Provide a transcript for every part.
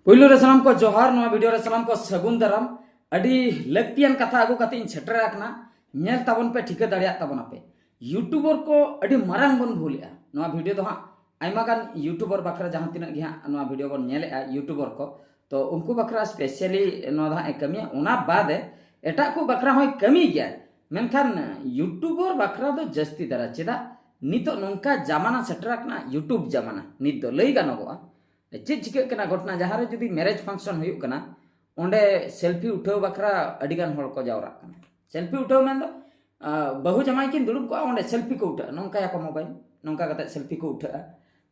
पुलु रे सलाम को जोहार नवा वीडियो रे सलाम को सगुन दराम अडी लक्तियान कथा अगु कते छेटर आकना नेल ताबन पे ठिका दाड़िया ताबन पे यूट्यूबर को अडी मारंग बन भूलिया नवा वीडियो दो हां आइमा गान यूट्यूबर बखरा जहां तिना गे हां नवा वीडियो बन नेले यूट्यूबर को तो उनको बखरा स्पेशली नवा दा कमी ओना बाद एटा को बखरा होय कमी गया मेनखान यूट्यूबर बखरा दो जस्ती दरा चेदा नितो नोंका जमाना सेटर आकना यूट्यूब जमाना नित दो लई गानोगो चेक चिका घटना जहाँ जुदी मैरेज फंक्शन होना ओंडे सेल्फी उठाव बखरा अडिगान होड़ को जावरा सेल्फी उठाव में बहु जमाई किन दुड़ुब को ओंडे सेल्फी को उठा नौका को मोबाइल नौका कते सेल्फी को उठा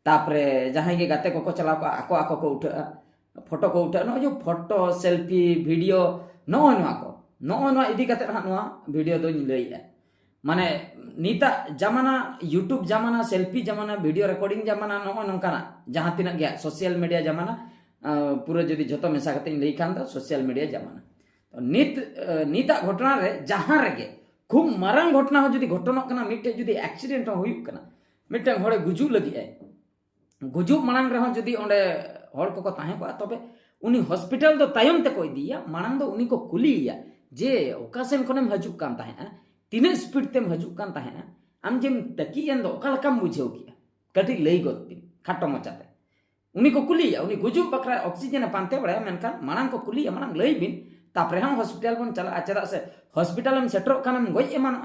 तापरे जहाँ के गाते को चलाव को आको आको को उठा फोटो को उठा नो जो फोटो सेल्फी वीडियो नो इदी कते नो वीडियो दो लैया माने नीता जमाना यूट्यूब जमाना सेल्फी जमाना वीडियो रिकॉर्डिंग जमाना नो नौकाना जहाँ तीना गया सोशल मीडिया जमाना पूरा जदि जतो मेसा कते लई खान दा सोशल मीडिया जमाना तो नीता घटना रे जहाँ रेगे खूब मारंग घटना हो जदि घटना कना मिटे जदि एक्सीडेंट हो हुई कना मिटे होड़े गुजु लगी है गुजु मांग रे जदि ओंडे होड़ को ताहे को तबे उनी हॉस्पिटल दो तायम ते को इदिया मांग दो उनी को कुलिया जे ओकासेन कोनेम हजुक कान ताहे तीन स्पीड तेम हजुक कान ताहे आम जेम तकी एन दो ओकालकाम बुझेव किया कटी लई गति खाटो मचाते उनी को कुलिया उनी गुजु बकरा ऑक्सीजन पानते बड़ा मेनका मांग को कुलिया मांग लई बिन तापरे हम हॉस्पिटल बन चला चेदा से हॉस्पिटल में सेटर कानम गoj एमान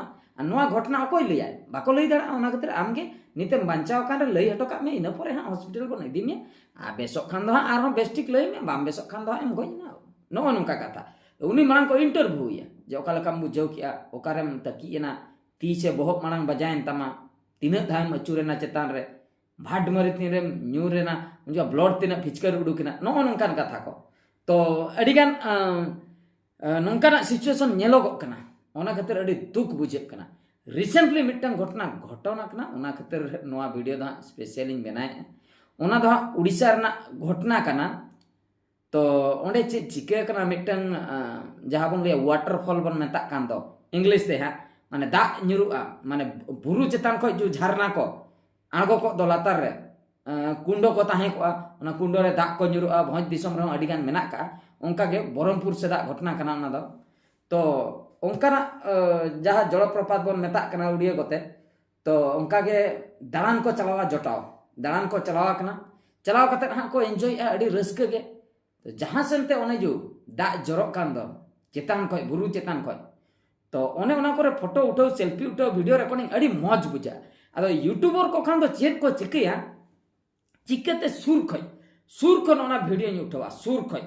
नोआ घटना अकोय लैया बाको लई दाड़ा ओना खतिर आमगे नितेम बांचाव कान लई हटो का में इना परे हां हॉस्पिटल बन इदी में आ बेसो खान दो आर हम बेस्टिक लई में बाम बेसो खान दो एम गoj ना नो नोका कथा उनी मांग को इंटरव्यू या जे ओकालकाम बुझेव किया ओकारेम तकी एना ती से बहुत मांग बजायन तमा तीन धाम अचुरेना चेतान रे भाड मरे तीन न्यूरेना उनका ब्लड तीन फिचकर उडुकना नो नोंकान कथा को तो अडिगान नोंकाना सिचुएशन नेलोगो कना ओना खातिर अडी दुख बुझे कना रिसेंटली मिटन घटना घटना कना ओना खातिर नोआ वीडियो दा स्पेशली बनाए ओना दा उड़ीसा रना घटना कना तो ओंडे चे चिका कना मिटन जहां बन ले वाटरफॉल बन मेता कान दो इंग्लिश ते हा माने दा न्युरुआ माने बुरु चेतान खो जो झरना को आगो को दो लातार रे कुंडो को ताहे को ओना कुंडो रे दा को न्युरुआ भोज दिसम रे अडिगान मेना का ओंका के बरमपुर से दा घटना कना ओना दो तो ओंकाना जहां जलप्रपात बन मेता कना उड़िया कोते तो ओंका के दालान को चलावा जटाव दालान को चलावा कना चलाव कते हा को एंजॉय अडी रस्क के तो जहाँ सेनते ओने जो दा जरक कान दो चेतान खय बुरु चेतान खय तो ओने ओना करे फोटो उठाओ सेल्फी उठाओ वीडियो रिकॉर्डिंग अड़ी मौज बुझा अदो यूट्यूबर को खान दो चेत को चिकया चिकते सुर खन ओना वीडियो उठावा सुर खय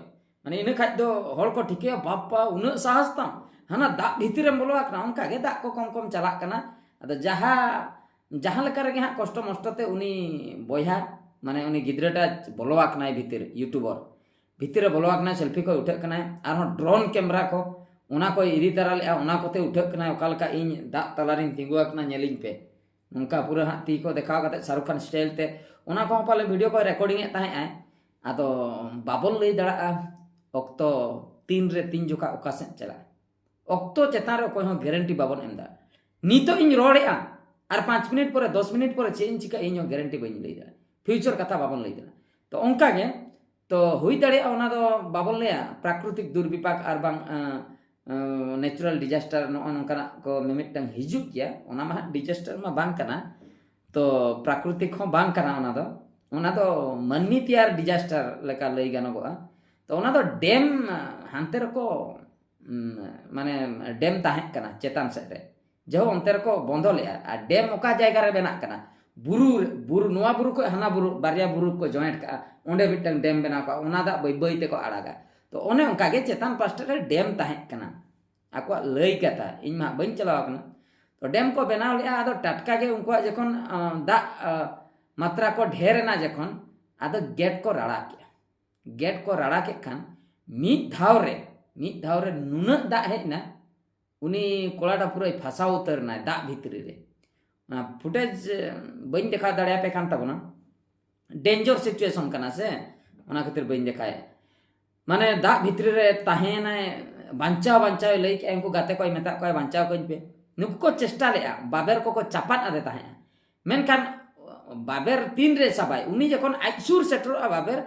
माने इन खाज दो हर को ठिके बापा उन साहस ताम हाना दा भीतर में बोलवा कना उनका के दा को कम कम चला कना अदो जहाँ लेकर गे हां कष्ट मष्टते उनी बयहा माने उनी गिद्राटा बोलवा कना भीतर यूट्यूबर भीतर बोलवा कना सेल्फी को उठा कना आर ड्रोन कैमरा को ओना को इदी तरा ले ओना कोते उठा कना ओकालका इन दा तलारिन तिंगुआ कना नेलिंग पे उनका पूरा हाथ ती को दिखाव कते शाहरुख खान स्टाइल ते ओना को पाले वीडियो को रिकॉर्डिंग ए ताहे आय आदो बाबल लई दड़ा ऑक्तो 3 रे 3 जोका ओका से चला ऑक्तो चेतान रे कोई हो गारंटी बाबन एमदा नीतो इन रोड़े आर 5 मिनट पर 10 मिनट पर चेंज चिका इन गारंटी बइन लई दा फ्यूचर कथा बाबन लई दा तो ओंका गे तो हुई दाड़े ओना दो बाबन लेया प्राकृतिक दुर्विपाक आर बांग नेचुरल डिजास्टर नो नोंकाना को मिमिटंग हिजुक गया ओना मा डिजास्टर मा बांग कना तो प्राकृतिक हो बांग कना ओना दो मन्नी तैयार डिजास्टर लेका लई गानोगो तो ओना दो डैम हांते रको माने डैम ताहे कना चेतान से रे जो अंते रको बंदो लेया आ डैम ओका जायगा रे बेना कना बुरु नोआ बुरु को हना बुरु बारिया बुरु को जॉइंट का ओंडे मिटंग डैम बेना का ओना दा बई बई ते को आड़ागा तो ओने ओंका गे चेतान पास्टर रे डैम ताहे कना आको लई कथा इन मा बइन चलाव कना तो डैम को बनाव ले आदो टटका गे उनको जखन दा मात्रा को ढेर ना जखन आदो गेट को राड़ा के खान मिद धाव रे नुना दा हेना उनी कोलाटा पूरा फसाव उतरना दा भितरी रे फुटेज बइन देखा दाड़िया पे कान तबना डेंजर सिचुएशन कना से ओना खातिर बइन देखाय माने दा भितरी रे ताहेना बांचाव लई के उनको गाते को मेता को बांचाव कइन पे नुको को चेष्टा ले बाबेर को चापान आदे ताहे मेनखान बाबेर 3 रे सबाय उनी जखन आइसुर सेटर बाबेर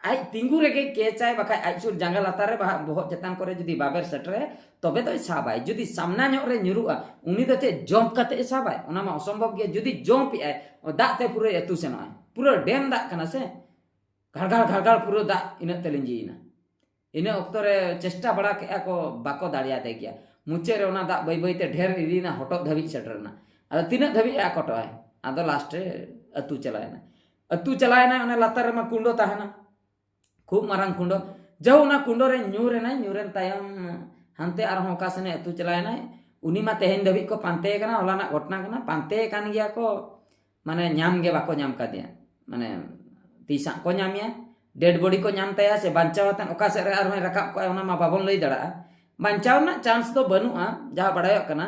आज तिंगू रेगे केचाय बखा आज सुर जंगल लातार रे बहुत चेतान करे जुदी बाबेर सेटरे तबे तो साबाय जुदी सामना ᱧᱚᱜ रे ᱧᱩᱨᱩᱜᱼᱟ उनी दो चे जंप कते साबाय ओना मा असंभव गे जुदी जंप आय दाते पूरे एतु सेनोय पूरा डेम दा कना से घाड़घाड़ पूरा दा इना तेलिंजीना इना ऑक्तो रे चेष्टा बड़ा के को बाको दाड़िया दे गया मुचे रे ओना दा बई बईते ढेर इदीना हटो धबी सेटरना अद तिना धबी आ कटोय अद लास्ट रे अतु चलायना ओना लातार रे मा कुंडो ताहेना खूब मारंग कुंडो जब उना कुंडो रे न्यूरेन तायम हानते आर हों कासने अतु चलायना उनी मा तेहेन दबी को पांते कना होलाना घटना कना पांते कान गया को माने न्याम गे बाको न्याम का दिया माने तीसा को न्यामिया डेड बॉडी को न्याम ताया से बांचावतन ओका से रे आर हों रकाब को ओना मा बाबन लई दड़ा बांचावना चांस तो बनुआ जहां बड़ायो कना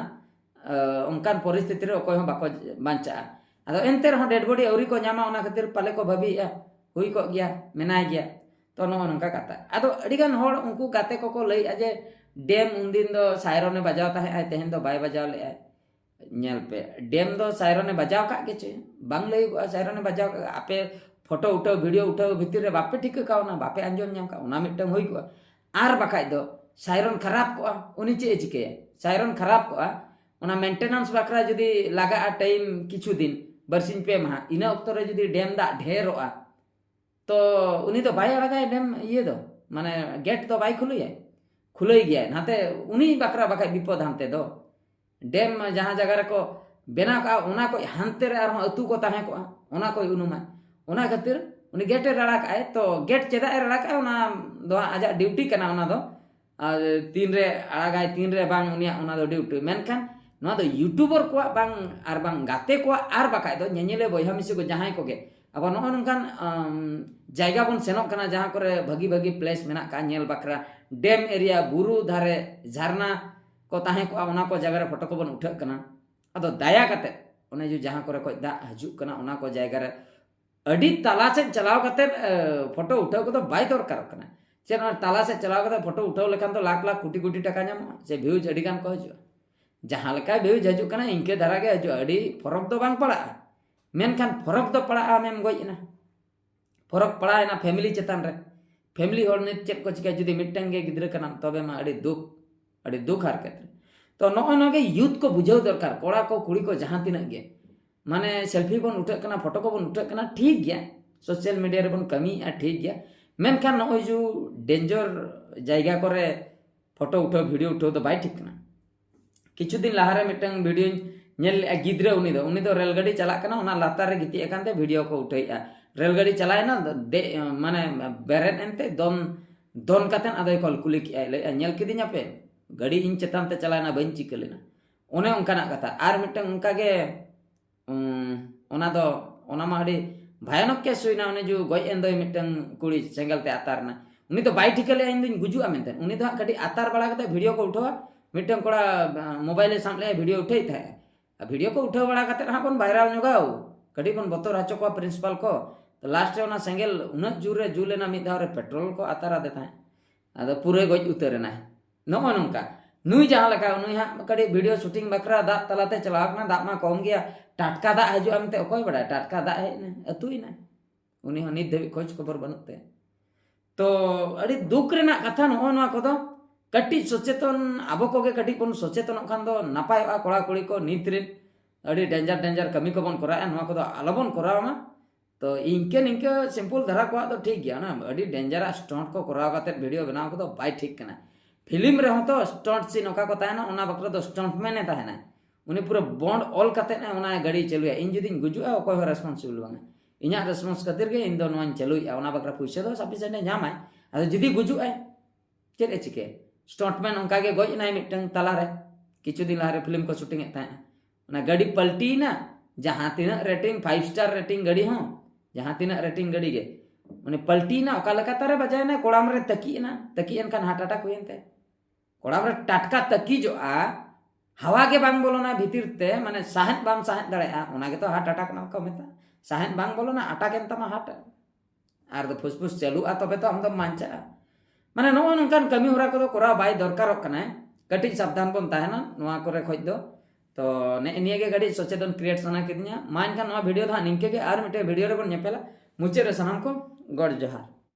उनकान परिस्थिति रे ओकोय हों बाको बांचा अदो एनते रे हों डेड बॉडी औरी को न्यामा ओना खातिर पाले को भाबीया हुई को गया मेनाय गया तो नोका कथा अदो अडिगान होड़ उनको गाते को लई अजे डेम उनदिन दो सायरने बजाव ताहे तेहन दो बाय बजाव ले नेल पे डेम दो सायरने बजाव का के चे बांग लई सायरने बजाव आपे फोटो उठाओ वीडियो उठाओ भीतर रे बापे ठीक का ना बापे अंजम नाम का ओना मिटम होई को आर बखाय दो सायरन खराब को उनी चे चिके सायरन खराब को ओना मेंटेनेंस बकरा जदी लागा टाइम किछु दिन बरसिन पे मा इना ऑक्तो रे जदी डेम दा ढेरोआ तो उनी तो बाय लगाय डेम ये दो माने गेट तो बाय खुलई गया नाते उनी बकरा बखा विपद हानते दो डेम जहां जगह रे को बेना का ओना को हानते रे आर अतु को ताहे को ओना को उनुमा ओना खातिर उनी गेट रड़ा का तो गेट चेदा रड़ा का ओना दो आजा ड्यूटी कना ओना दो तीन रे आड़ागाय तीन रे बांग उनिया ओना दो ड्यूटी मेनखान नोआ दो यूट्यूबर को बांग आर बांग गाते को आर बखा दो नेनेले बयहा मिसे को जहां को गे अब नोकान जायगा बन सेनोक कना जहां करे भगी भगी प्लेस मेना का नेल बकरा डेम एरिया बुरु धारे झरना को ताहे को ओना को जगह रे फोटो को बन उठक कना अदो दाया कते ओने जो जहां करे को दा हजु कना ओना को जायगा रे अडी ताला से चलाव कते फोटो उठाव को तो बाय दरकार कना से ताला से चलाव कते फोटो उठाव लेखान तो लाख लाख कोटी कोटी टका नाम से व्यूज अडी गान को हजु जहां लेका व्यूज हजु कना इनके धारा गे हजु अडी फरक दो बांग पड़ा मेनखान फरक दो पड़ा आमेम गइना फरक पड़ा ना फैमिली चेतान रे फैमिली होड़ ने चेक को चिका जुदी मिटंग गे गिद्र कना तबे मा अडी दुख हार केत्र तो नगे यूथ को बुझाव दरकार कोड़ा को कुड़ी को जहां तिना गे माने सेल्फी बन उठक कना फोटो को बन उठक कना ठीक गया सोशल मीडिया रे बन कमी आ ठीक गया मेनखान नय जो डेंजर जायगा करे फोटो उठाव वीडियो उठाव तो बाय ठीक कना किछु दिन लाहारे मिटंग वीडियो नेल गिद्रे उनी दो रेलगाड़ी चला कना ओना लातार रे गिति एकानते वीडियो को उठाइया रेलगाड़ी चलायना माने बेरेन एनते दोन कातेन अदय कॉल कुली की ले नेल किदिnya पे गाड़ी इन चेतान ते चलायना बइन चिकलेना ओने उनकाना कथा आर मिटंग उनका गे ओना मा अडी भयानक के सुइना ओने जो गय एंदय मिटंग कुड़ी सेंगल ते आतारना उनी तो बाय ठिकले इन दिन गुजुआ मेनते उनी तो कटी आतार बड़ा कते वीडियो को उठावा मिटंग कोड़ा मोबाइल सामले वीडियो उठाई था वीडियो को उठाव बड़ा कते हां बन वायरल नगाओ कटी बन बतर हाचो को प्रिंसिपल को तो लास्ट रे ओना सेंगल उना जुर रे जुलेना मिद धाव रे पेट्रोल को आतारा देता है अद पूरे गज उतरना नो नोंका नुई जहां लका नुई हा कड़ी वीडियो शूटिंग बकरा दा तलाते चलावना दा मा कम गया टाटका दा हजु आमते ओकोय बड़ा टाटका दा है अतुइना उनी हनी देवी खोज खबर बनते तो अड़ी दुख रेना कथा नो नवा कोदो कटी सचेतन आबो कोगे कटी बन सचेतन खान दो नापाय कोड़ा कुड़ी को नीतरे अड़ी डेंजर कमी को बन करा नवा कोदो आलोबन करामा तो इनके सिंपल धरा को तो ठीक गया ना अड़ी डेंजर स्टंट को कराव काते वीडियो बनाव को तो बाय ठीक कना फिल्म रे हो तो स्टंट सीन ओका को ताहेना ओना बकरा तो स्टंट मैन ए ताहेना उनी पूरा बॉन्ड ऑल काते ना ओना गाड़ी चलुया इन जदिन गुजुआ ओको हो रेस्पॉन्सिबल बांगा इना रेस्पॉन्स खातिर के इन दो नोन चलुया ओना बकरा पैसा दो सफिशिएंट जामाय अद जदी गुजुआ चेद चिके स्टंटमैन उनका के गज नाय मिटंग तला रे किछु दिन लारे फिल्म को शूटिंग एता ना गाड़ी पलटी ना जहां तीना रेटिंग 5 स्टार रेटिंग गाड़ी हो जहां तीना रेटिंग गाड़ी गे माने पलटी ना ओका लका तारे बजाय ना कोड़ाम रे तकी एनखान हार्ट अटैक हुयनते कोड़ाम रे टाटका तकी जो आ हवा के बांग बोलोना भीतर ते माने साहन बाम साहन दड़ेया ओना के तो हार्ट अटैक ना को मेता साहन बांग बोलोना अटैक एन तमा हार्ट आर दो फुसफुस चलू आ तबे तो हम दो मानचा माने नो नोंकान कमी होरा को कोरा बाय दरकार कना कटी सावधान बन ताहेना नोआ करे खोज दो तो ने निये के गाड़ी सचेतन क्रिएट सना किदिया मान का नोआ वीडियो दा निंके के आर मिटे वीडियो रे बन नेपेला मुचे रे सनाम को गड जोहार।